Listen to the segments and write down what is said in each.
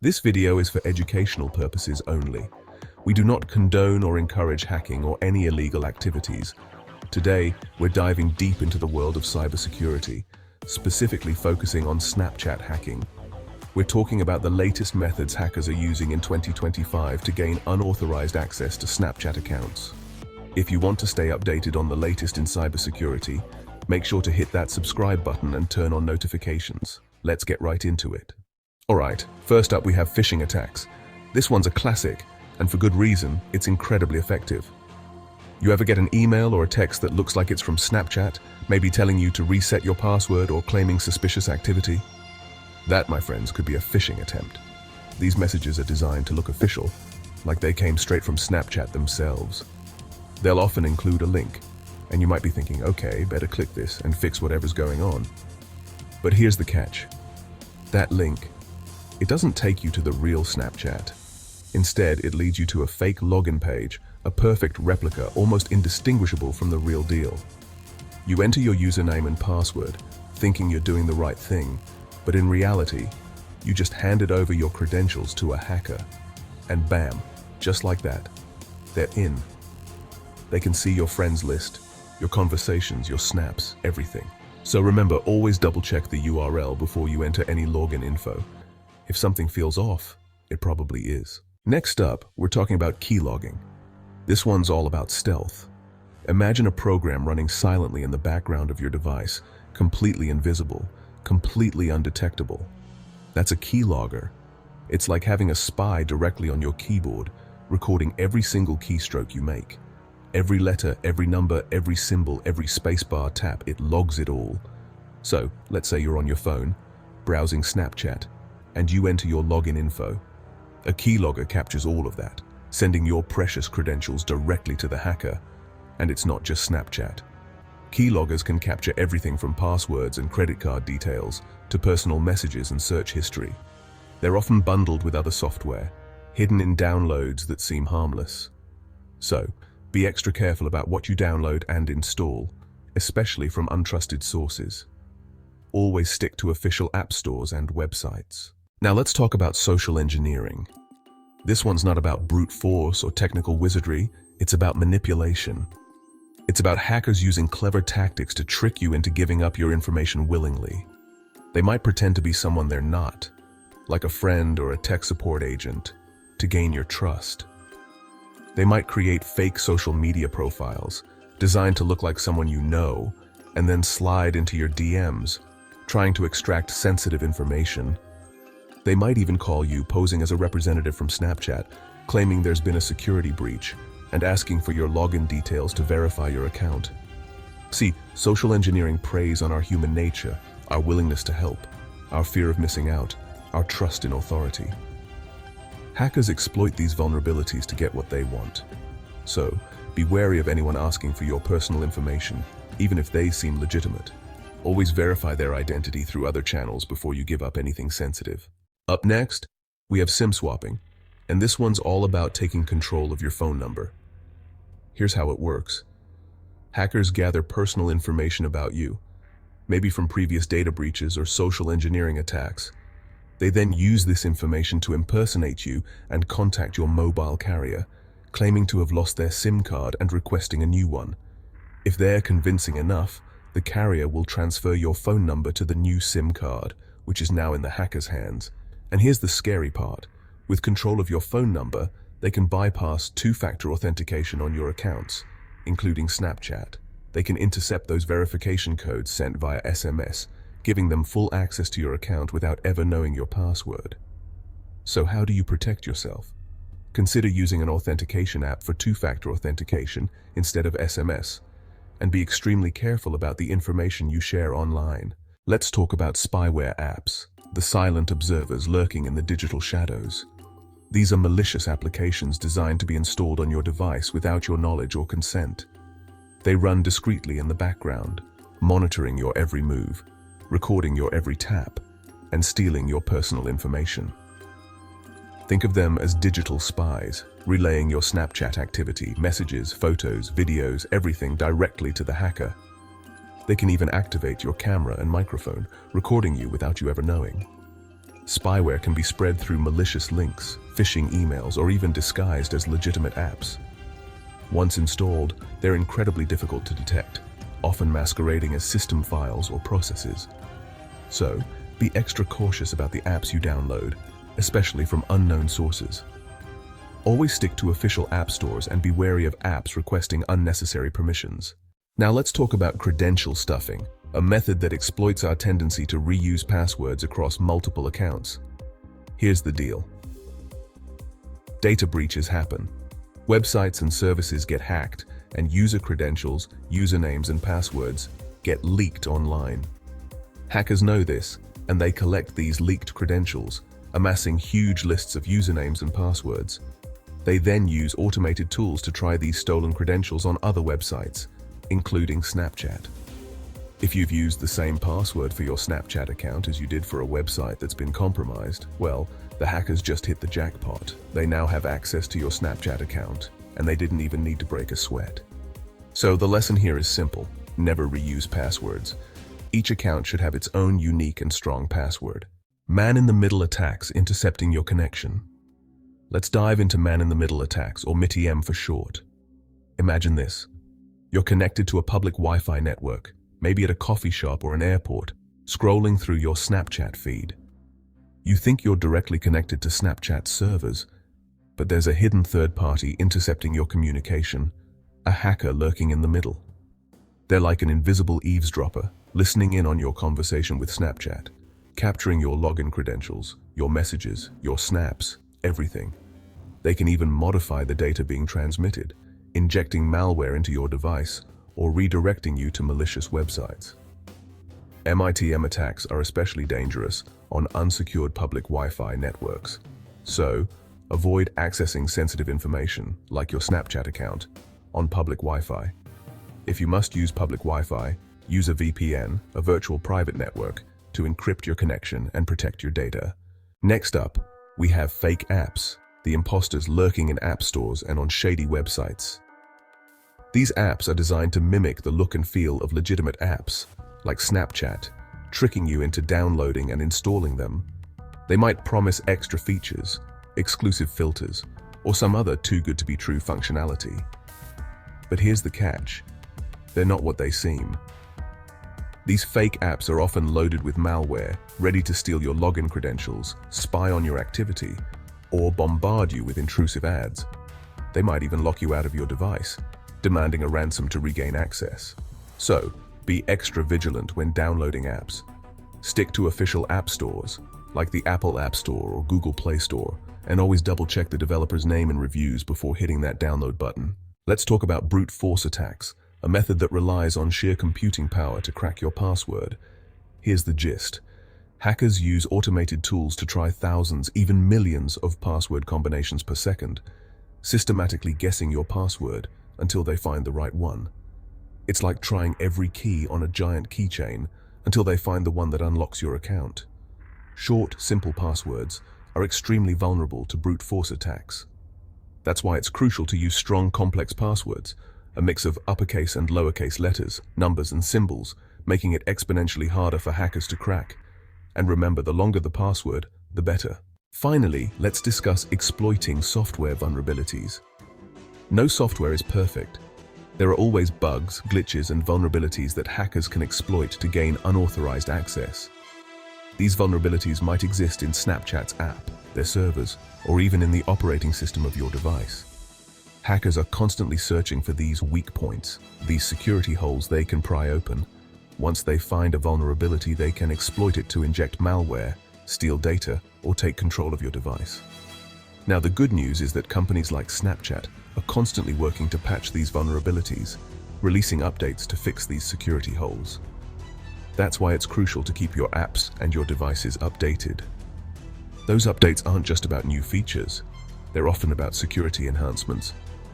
This video is for educational purposes only. We do not condone or encourage hacking or any illegal activities. Today, we're diving deep into the world of cybersecurity, specifically focusing on Snapchat hacking. We're talking about the latest methods hackers are using in 2025 to gain unauthorized access to Snapchat accounts. If you want to stay updated on the latest in cybersecurity, make sure to hit that subscribe button and turn on notifications. Let's get right into it. Alright, first up we have phishing attacks. This one's a classic, and for good reason, it's incredibly effective. You ever get an email or a text that looks like it's from Snapchat, maybe telling you to reset your password or claiming suspicious activity? That, my friends, could be a phishing attempt. These messages are designed to look official, like they came straight from Snapchat themselves. They'll often include a link, and you might be thinking, okay, better click this and fix whatever's going on. But here's the catch. That link, it doesn't take you to the real Snapchat. Instead, it leads you to a fake login page, a perfect replica, almost indistinguishable from the real deal. You enter your username and password, thinking you're doing the right thing, but in reality, you just handed over your credentials to a hacker. And bam, just like that, they're in. They can see your friends list, your conversations, your snaps, everything. So remember, always double check the URL before you enter any login info. If something feels off, it probably is. Next up, we're talking about keylogging. This one's all about stealth. Imagine a program running silently in the background of your device, completely invisible, completely undetectable. That's a keylogger. It's like having a spy directly on your keyboard, recording every single keystroke you make. Every letter, every number, every symbol, every spacebar tap, it logs it all. So, let's say you're on your phone, browsing Snapchat, and you enter your login info. A keylogger captures all of that, sending your precious credentials directly to the hacker. And it's not just Snapchat. Keyloggers can capture everything from passwords and credit card details to personal messages and search history. They're often bundled with other software, hidden in downloads that seem harmless. So, be extra careful about what you download and install, especially from untrusted sources. Always stick to official app stores and websites. Now let's talk about social engineering. This one's not about brute force or technical wizardry, it's about manipulation. It's about hackers using clever tactics to trick you into giving up your information willingly. They might pretend to be someone they're not, like a friend or a tech support agent, to gain your trust. They might create fake social media profiles, designed to look like someone you know, and then slide into your DMs, trying to extract sensitive information. They might even call you, posing as a representative from Snapchat, claiming there's been a security breach, and asking for your login details to verify your account. See, social engineering preys on our human nature, our willingness to help, our fear of missing out, our trust in authority. Hackers exploit these vulnerabilities to get what they want. So, be wary of anyone asking for your personal information, even if they seem legitimate. Always verify their identity through other channels before you give up anything sensitive. Up next, we have SIM swapping, and this one's all about taking control of your phone number. Here's how it works. Hackers gather personal information about you, maybe from previous data breaches or social engineering attacks. They then use this information to impersonate you and contact your mobile carrier, claiming to have lost their SIM card and requesting a new one. If they're convincing enough, the carrier will transfer your phone number to the new SIM card, which is now in the hacker's hands. And here's the scary part. With control of your phone number, they can bypass two-factor authentication on your accounts, including Snapchat. They can intercept those verification codes sent via SMS, giving them full access to your account without ever knowing your password. So how do you protect yourself? Consider using an authentication app for two-factor authentication instead of SMS, and be extremely careful about the information you share online. Let's talk about spyware apps, the silent observers lurking in the digital shadows. These are malicious applications designed to be installed on your device without your knowledge or consent. They run discreetly in the background, monitoring your every move, recording your every tap, and stealing your personal information. Think of them as digital spies, relaying your Snapchat activity, messages, photos, videos, everything directly to the hacker. They can even activate your camera and microphone, recording you without you ever knowing. Spyware can be spread through malicious links, phishing emails, or even disguised as legitimate apps. Once installed, they're incredibly difficult to detect, often masquerading as system files or processes. So, be extra cautious about the apps you download, especially from unknown sources. Always stick to official app stores and be wary of apps requesting unnecessary permissions. Now let's talk about credential stuffing, a method that exploits our tendency to reuse passwords across multiple accounts. Here's the deal. Data breaches happen. Websites and services get hacked, and user credentials, usernames, and passwords get leaked online. Hackers know this, and they collect these leaked credentials, amassing huge lists of usernames and passwords. They then use automated tools to try these stolen credentials on other websites, including Snapchat. If you've used the same password for your Snapchat account as you did for a website that's been compromised, well, the hackers just hit the jackpot. They now have access to your Snapchat account, and they didn't even need to break a sweat. So the lesson here is simple: never reuse passwords. Each account should have its own unique and strong password. Man-in-the-middle attacks intercepting your connection. Let's dive into man-in-the-middle attacks, or MITM for short. Imagine this. You're connected to a public Wi-Fi network, maybe at a coffee shop or an airport, scrolling through your Snapchat feed. You think you're directly connected to Snapchat servers, but there's a hidden third party intercepting your communication, a hacker lurking in the middle. They're like an invisible eavesdropper, listening in on your conversation with Snapchat, capturing your login credentials, your messages, your snaps, everything. They can even modify the data being transmitted, injecting malware into your device or redirecting you to malicious websites. MITM attacks are especially dangerous on unsecured public Wi-Fi networks. So, avoid accessing sensitive information, like your Snapchat account, on public Wi-Fi. If you must use public Wi-Fi, use a VPN, a virtual private network, to encrypt your connection and protect your data. Next up, we have fake apps, the imposters lurking in app stores and on shady websites. These apps are designed to mimic the look and feel of legitimate apps, like Snapchat, tricking you into downloading and installing them. They might promise extra features, exclusive filters, or some other too-good-to-be-true functionality. But here's the catch. They're not what they seem. These fake apps are often loaded with malware, ready to steal your login credentials, spy on your activity, or bombard you with intrusive ads. They might even lock you out of your device, demanding a ransom to regain access. So, be extra vigilant when downloading apps. Stick to official app stores, like the Apple App Store or Google Play Store, and always double-check the developer's name and reviews before hitting that download button. Let's talk about brute force attacks, a method that relies on sheer computing power to crack your password. Here's the gist. Hackers use automated tools to try thousands, even millions of password combinations per second, systematically guessing your password until they find the right one. It's like trying every key on a giant keychain until they find the one that unlocks your account. Short, simple passwords are extremely vulnerable to brute force attacks. That's why it's crucial to use strong, complex passwords, a mix of uppercase and lowercase letters, numbers and symbols, making it exponentially harder for hackers to crack. And remember, the longer the password, the better. Finally, let's discuss exploiting software vulnerabilities. No software is perfect. There are always bugs, glitches, and vulnerabilities that hackers can exploit to gain unauthorized access. These vulnerabilities might exist in Snapchat's app, their servers, or even in the operating system of your device. Hackers are constantly searching for these weak points, these security holes they can pry open. Once they find a vulnerability, they can exploit it to inject malware, steal data, or take control of your device. Now, the good news is that companies like Snapchat are constantly working to patch these vulnerabilities, releasing updates to fix these security holes. That's why it's crucial to keep your apps and your devices updated. Those updates aren't just about new features. They're often about security enhancements,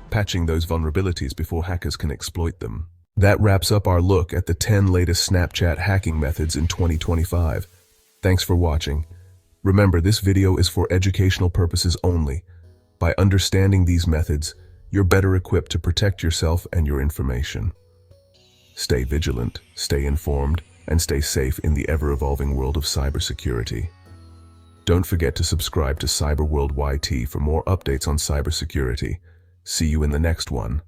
patching those vulnerabilities before hackers can exploit them. That wraps up our look at the 10 latest Snapchat hacking methods in 2025. Thanks for watching. Remember, this video is for educational purposes only. By understanding these methods, you're better equipped to protect yourself and your information. Stay vigilant, stay informed, and stay safe in the ever-evolving world of cybersecurity. Don't forget to subscribe to Cyberworld YT for more updates on cybersecurity. See you in the next one.